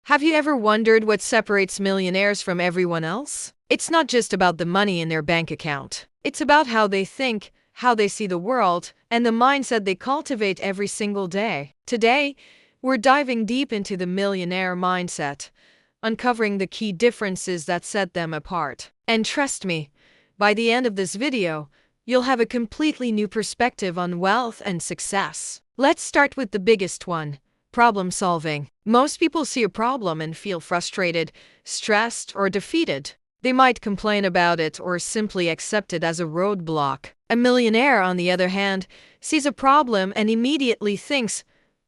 Have you ever wondered what separates millionaires from everyone else? It's not just about the money in their bank account. It's about how they think, how they see the world, and the mindset they cultivate every single day. Today, we're diving deep into the millionaire mindset, uncovering the key differences that set them apart. And trust me, by the end of this video, you'll have a completely new perspective on wealth and success. Let's start with the biggest one. Problem solving. Most people see a problem and feel frustrated, stressed, or defeated. They might complain about it or simply accept it as a roadblock. A millionaire, on the other hand, sees a problem and immediately thinks,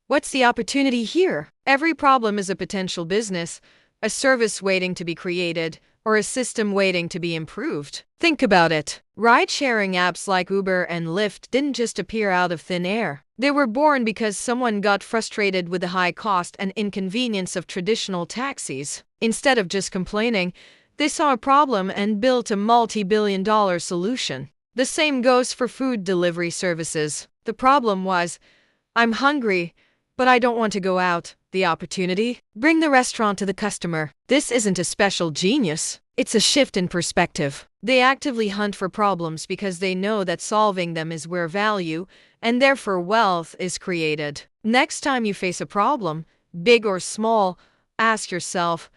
what's the opportunity here? Every problem is a potential business, a service waiting to be created, or a system waiting to be improved. Think about it. Ride-sharing apps like Uber and Lyft didn't just appear out of thin air. They were born because someone got frustrated with the high cost and inconvenience of traditional taxis. Instead of just complaining, they saw a problem and built a multi-billion-dollar solution. The same goes for food delivery services. The problem was, I'm hungry, but I don't want to go out. The opportunity? Bring the restaurant to the customer. This isn't a special genius. It's a shift in perspective. They actively hunt for problems because they know that solving them is where value, and therefore wealth, is created. Next time you face a problem, big or small, ask yourself,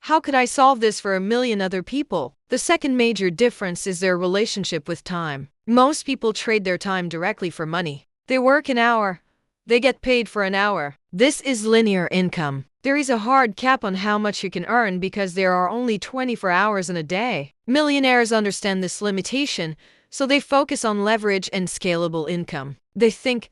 how could I solve this for a million other people? The second major difference is their relationship with time. Most people trade their time directly for money. They work an hour. They get paid for an hour. This is linear income. There is a hard cap on how much you can earn because there are only 24 hours in a day. Millionaires understand this limitation, so they focus on leverage and scalable income. They think,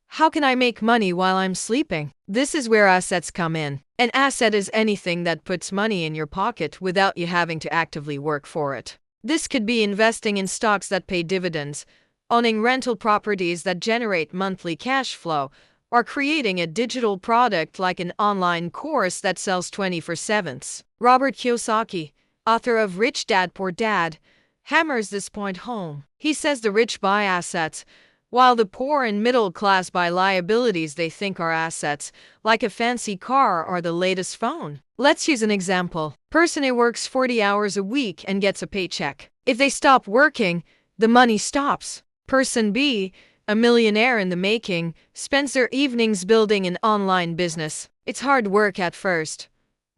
how can I make money while I'm sleeping? This is where assets come in. An asset is anything that puts money in your pocket without you having to actively work for it. This could be investing in stocks that pay dividends, owning rental properties that generate monthly cash flow, or creating a digital product like an online course that sells 24/7. Robert Kiyosaki, author of Rich Dad Poor Dad, hammers this point home. He says the rich buy assets, while the poor and middle class buy liabilities they think are assets, like a fancy car or the latest phone. Let's use an example. Person A works 40 hours a week and gets a paycheck. If they stop working, the money stops. Person B, a millionaire in the making, spends their evenings building an online business. It's hard work at first,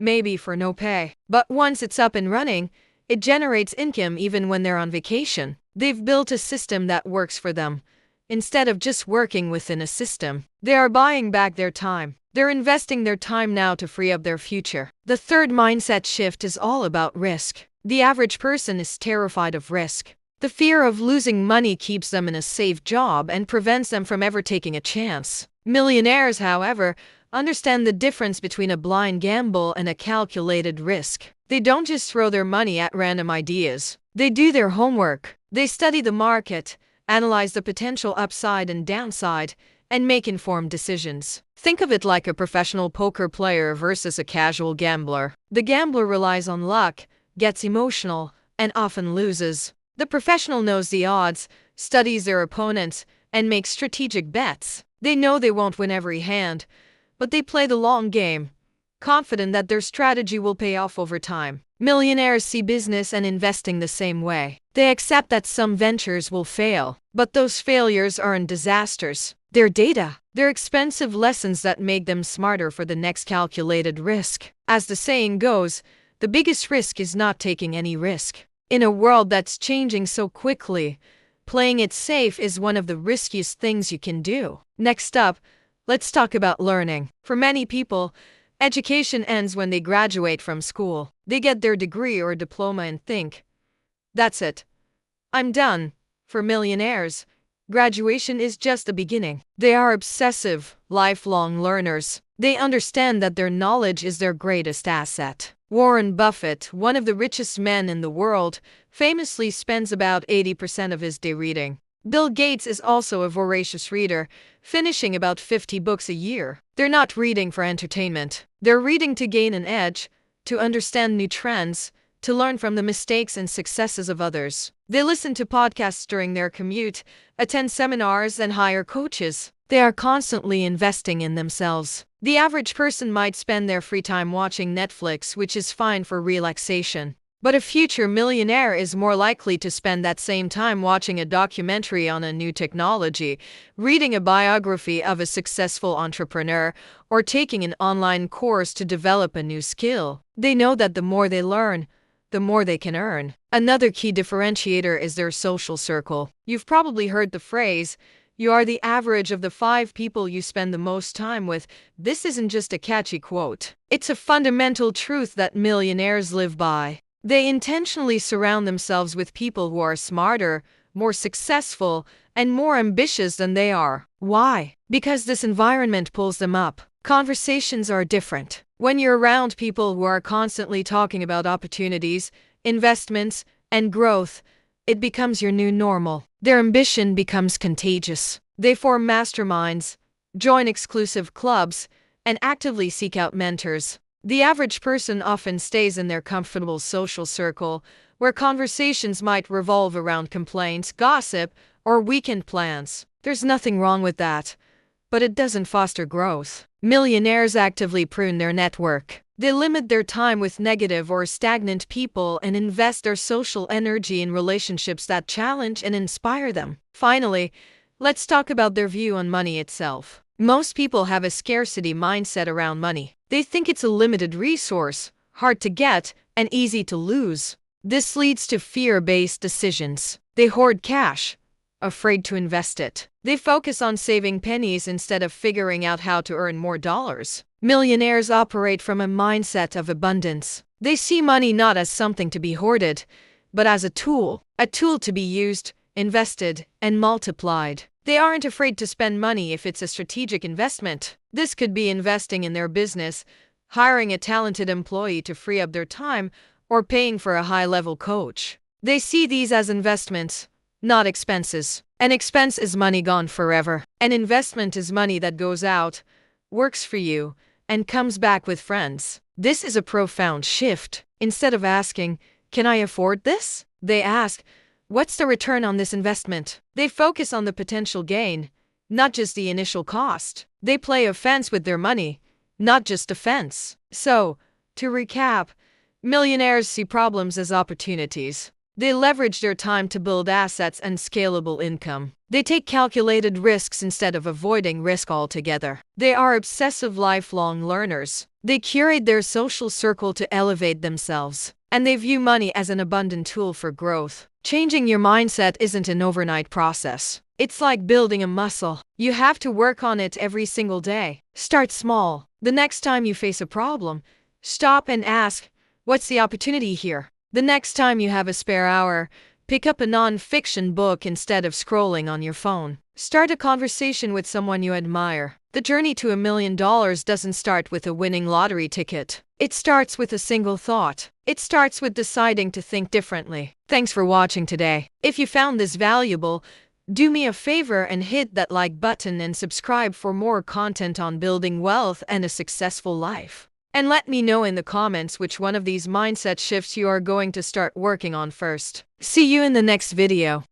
maybe for no pay. But once it's up and running, it generates income even when they're on vacation. They've built a system that works for them. Instead of just working within a system, they are buying back their time. They're investing their time now to free up their future. The third mindset shift is all about risk. The average person is terrified of risk. The fear of losing money keeps them in a safe job and prevents them from ever taking a chance. Millionaires, however, understand the difference between a blind gamble and a calculated risk. They don't just throw their money at random ideas. They do their homework. They study the market, analyze the potential upside and downside, and make informed decisions. Think of it like a professional poker player versus a casual gambler. The gambler relies on luck, gets emotional, and often loses. The professional knows the odds, studies their opponents, and makes strategic bets. They know they won't win every hand, but they play the long game, confident that their strategy will pay off over time. Millionaires see business and investing the same way. They accept that some ventures will fail, but those failures aren't disasters. They're data. They're expensive lessons that make them smarter for the next calculated risk. As the saying goes, the biggest risk is not taking any risk. In a world that's changing so quickly, playing it safe is one of the riskiest things you can do. Next up, let's talk about learning. For many people, education ends when they graduate from school. They get their degree or diploma and think, that's it. I'm done. For millionaires, graduation is just the beginning. They are obsessive, lifelong learners. They understand that their knowledge is their greatest asset. Warren Buffett, one of the richest men in the world, famously spends about 80% of his day reading. Bill Gates is also a voracious reader, finishing about 50 books a year. They're not reading for entertainment. They're reading to gain an edge, to understand new trends, to learn from the mistakes and successes of others. They listen to podcasts during their commute, attend seminars, and hire coaches. They are constantly investing in themselves. The average person might spend their free time watching Netflix, which is fine for relaxation. But a future millionaire is more likely to spend that same time watching a documentary on a new technology, reading a biography of a successful entrepreneur, or taking an online course to develop a new skill. They know that the more they learn, the more they can earn. Another key differentiator is their social circle. You've probably heard the phrase, "You are the average of the 5 people you spend the most time with." This isn't just a catchy quote. It's a fundamental truth that millionaires live by. They intentionally surround themselves with people who are smarter, more successful, and more ambitious than they are. Why? Because this environment pulls them up. Conversations are different. When you're around people who are constantly talking about opportunities, investments, and growth, it becomes your new normal. Their ambition becomes contagious. They form masterminds, join exclusive clubs, and actively seek out mentors. The average person often stays in their comfortable social circle, where conversations might revolve around complaints, gossip, or weekend plans. There's nothing wrong with that, but it doesn't foster growth. Millionaires actively prune their network. They limit their time with negative or stagnant people and invest their social energy in relationships that challenge and inspire them. Finally, let's talk about their view on money itself. Most people have a scarcity mindset around money. They think it's a limited resource, hard to get, and easy to lose. This leads to fear-based decisions. They hoard cash, afraid to invest it. They focus on saving pennies instead of figuring out how to earn more dollars. Millionaires operate from a mindset of abundance. They see money not as something to be hoarded, but as a tool to be used, invested, and multiplied. They aren't afraid to spend money if it's a strategic investment. This could be investing in their business, hiring a talented employee to free up their time, or paying for a high-level coach. They see these as investments, not expenses. An expense is money gone forever. An investment is money that goes out, works for you, and comes back with friends. This is a profound shift. Instead of asking, "Can I afford this?" they ask, "What's the return on this investment?" They focus on the potential gain, not just the initial cost. They play offense with their money, not just defense. So, to recap, millionaires see problems as opportunities. They leverage their time to build assets and scalable income. They take calculated risks instead of avoiding risk altogether. They are obsessive lifelong learners. They curate their social circle to elevate themselves. And they view money as an abundant tool for growth. Changing your mindset isn't an overnight process. It's like building a muscle. You have to work on it every single day. Start small. The next time you face a problem, stop and ask, "What's the opportunity here?" The next time you have a spare hour, pick up a non-fiction book instead of scrolling on your phone. Start a conversation with someone you admire. The journey to $1 million doesn't start with a winning lottery ticket. It starts with a single thought. It starts with deciding to think differently. Thanks for watching today. If you found this valuable, do me a favor and hit that like button and subscribe for more content on building wealth and a successful life. And let me know in the comments which one of these mindset shifts you are going to start working on first. See you in the next video.